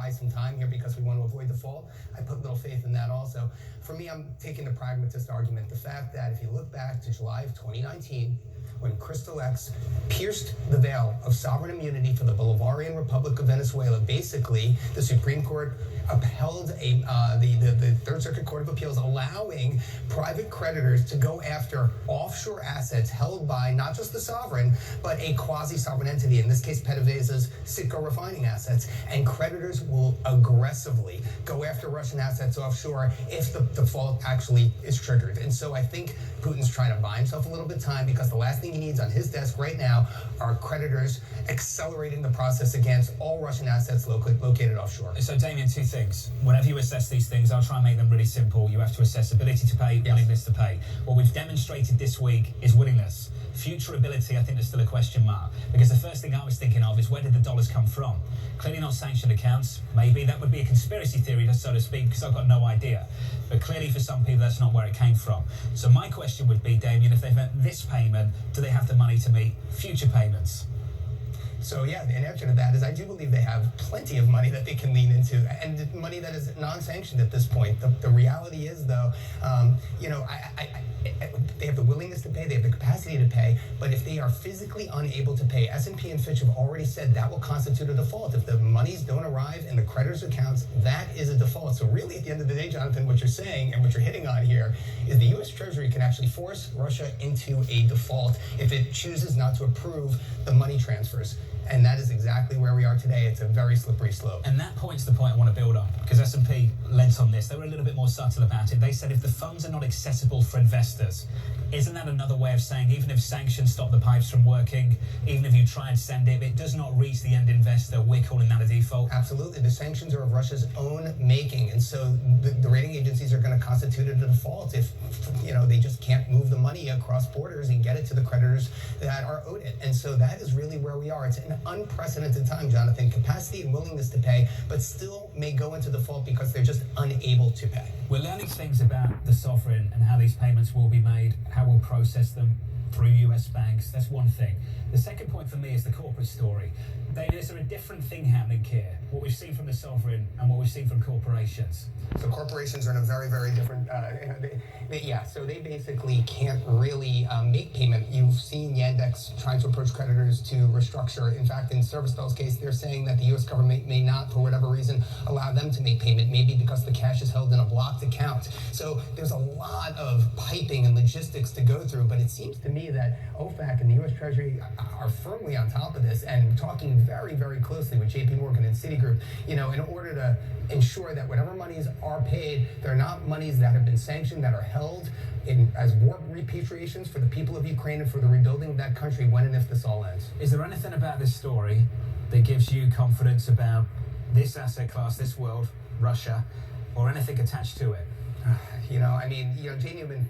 buy some time here because we want to avoid default. I put little faith in that also. For me, I'm taking the pragmatist argument. The fact that if you look back to July of 2019, when Crystal X pierced the veil of sovereign immunity for the Bolivarian Republic of Venezuela, basically the Supreme Court upheld the Third Circuit Court of Appeals allowing private creditors to go after offshore assets held by not just the sovereign, but a quasi-sovereign entity, in this case PDVSA's Citgo refining assets. And creditors will aggressively go after Russian assets offshore if the default actually is triggered. And so I think Putin's trying to buy himself a little bit of time, because the last thing he needs on his desk right now are creditors accelerating the process against all Russian assets located offshore. So, Damien, two things. Whenever you assess these things, I'll try and make them really simple. You have to assess ability to pay, willingness to pay. What we've demonstrated this week is willingness. Future ability, I think there's still a question mark, because the first thing I was thinking of is, where did the dollars come from? Clearly not sanctioned accounts. Maybe that would be a conspiracy theory, so to speak, because I've got no idea. But clearly for some people, that's not where it came from. So my question would be, Damien, if they've met this payment, do they have the money to meet future payments? So yeah, the answer to that is I do believe they have plenty of money that they can lean into, and money that is non-sanctioned at this point. The reality is, though, they have the willingness to pay, they have the capacity to pay, but if they are physically unable to pay, S&P and Fitch have already said that will constitute a default. If the monies don't arrive in the creditors' accounts, that is a default. So really, at the end of the day, Jonathan, what you're saying and what you're hitting on here is the U.S. Treasury can actually force Russia into a default if it chooses not to approve the money transfers. And that is exactly where we are today. It's a very slippery slope. And that point's the point I want to build on, because S&P lent on this. They were a little bit more subtle about it. They said if the funds are not accessible for investors, isn't that another way of saying even if sanctions stop the pipes from working, even if you try and send it, if it does not reach the end investor, we're calling that a default? Absolutely. The sanctions are of Russia's own making. And so the rating agencies are going to constitute a default if, they just can't move the money across borders and get it to the creditors that are owed it. And so that is really where we are. It's an unprecedented time, Jonathan. Capacity and willingness to pay, but still may go into default because they're just unable to pay. We're learning things about the sovereign and how these payments will be made, how we'll process them through US banks. That's one thing. The second point for me is the corporate story. Is there a different thing happening here? What we've seen from the sovereign and what we've seen from corporations? So corporations are in a very, very different, so they basically can't really make payment. You've seen Yandex trying to approach creditors to restructure. In fact, in Servicel's case, they're saying that the U.S. government may not, for whatever reason, allow them to make payment, maybe because the cash is held in a blocked account. So there's a lot of piping and logistics to go through, but it seems to me that OFAC and the U.S. Treasury are firmly on top of this and talking very, very closely with JP Morgan and Citigroup, in order to ensure that whatever monies are paid, they're not monies that have been sanctioned, that are held as war repatriations for the people of Ukraine and for the rebuilding of that country when and if this all ends. Is there anything about this story that gives you confidence about this asset class, this world, Russia, or anything attached to it? Jay Newman,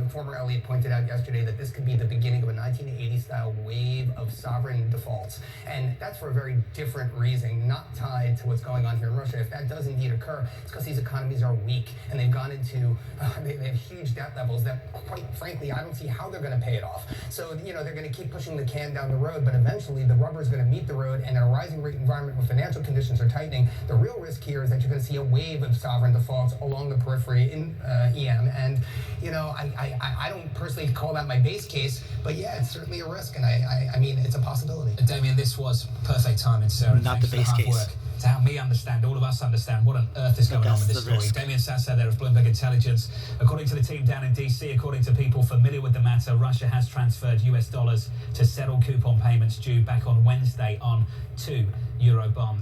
former Elliott, pointed out yesterday that this could be the beginning of a 1980s-style wave of sovereign defaults. And that's for a very different reason, not tied to what's going on here in Russia. If that does indeed occur, it's because these economies are weak and they've gone into, they have huge debt levels that, quite frankly, I don't see how they're going to pay it off. So, they're going to keep pushing the can down the road, but eventually the rubber is going to meet the road, and in a rising rate environment where financial conditions are tightening, the real risk here is that you're going to see a wave of sovereign defaults along the periphery in EM. And, I don't personally call that my base case, but yeah, it's certainly a risk, and I mean, it's a possibility. Damien, this was perfect timing, Sarah. Not the base case. To help me understand, all of us understand what on earth is going on with this story. Risk. Damien Sasser there of Bloomberg Intelligence. According to the team down in DC, according to people familiar with the matter, Russia has transferred US dollars to settle coupon payments due back on Wednesday on 2 Eurobonds.